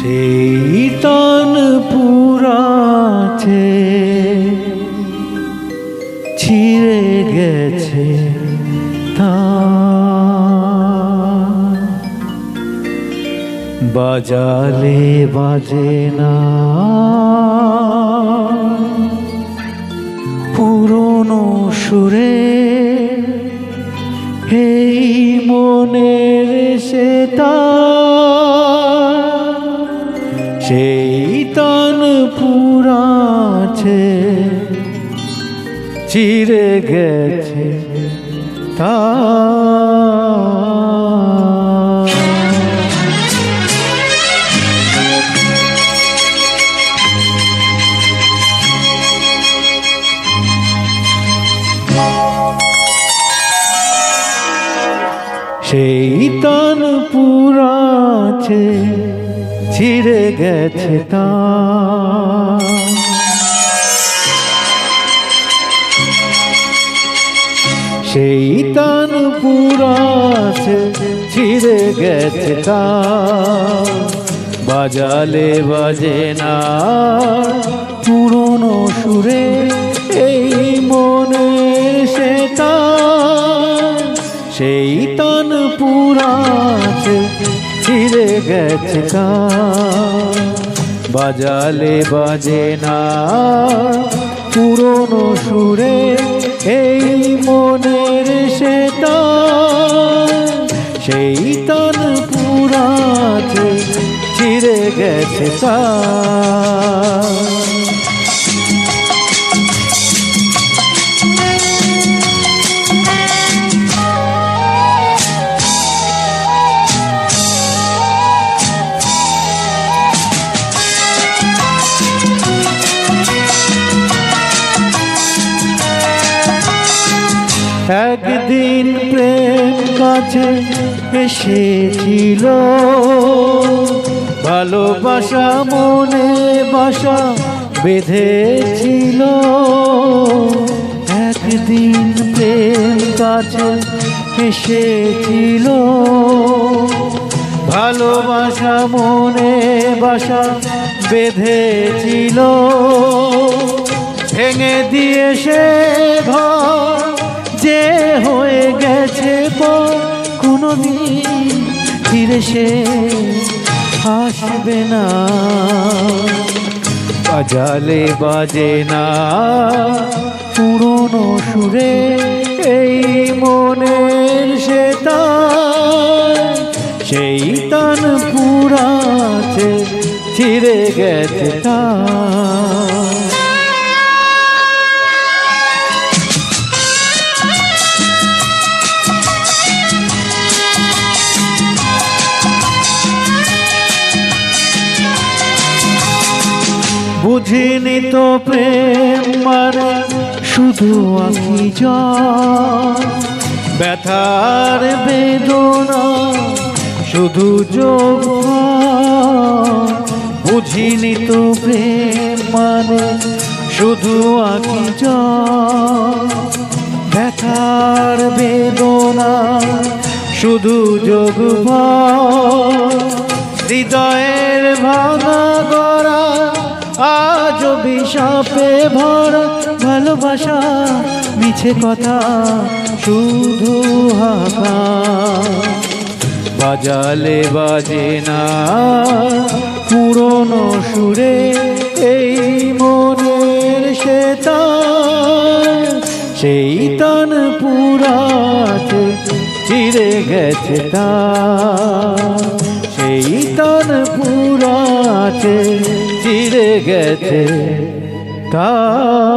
সেই তন পুরাছে ছিঁড়ে গেছে তার, বাজালে বাজে না পুরনো সুরে এই মনের সে তার, সেই তন পুরাছে চিরে গেছে তার। সেই তন পুরাছে ছিঁড়ে গেছে তার, সেই তন পুরাছে ছিঁড়ে গেছে তার, বাজালে বাজে না পুরনো সুরে এই মনের সে তার, সেই তন পুরাছে ছিঁড়ে গেছে তার, বাজালে বাজে না পুরনো সুরে এই মনের সে তার, সেই তন পুরাছে ছিঁড়ে গেছে তার। একদিন প্রেম কাছে এসেছিল, ভালোবাসা মনে বাসা বেঁধেছিল। একদিন প্রেম কাছে এসেছিল, ভালোবাসা মনে বাসা বেঁধেছিল। ভেঙে দিয়ে সে ঘর যে হয়ে গেছে কোনদিন ফিরে সে আসবে না, বাজালে বাজে না পুরনো সুরে এই মনের সে তার, সেই তন পুরাছে ছিঁড়ে গেছে তার। বুঝিনি তো প্রেম মানে শুধু আঁখি জল, ব্যথার বেদনা শুধু যোগ। বুঝিনি তো প্রেম মানে শুধু আঁখি জল, ব্যথার বেদনা শুধু যোগ। হৃদয়ের ভাঙা গড়া আজ বিষাপে ভরা, ভালোবাসা মিছে কথা শুধু হাকা, বাজালে বাজে না পুরনো সুরে এই মনের সে তার, সেই তন পুরাছে চিরে গেছে তার, সেই তন পুরাছে চিরে গেছে তার।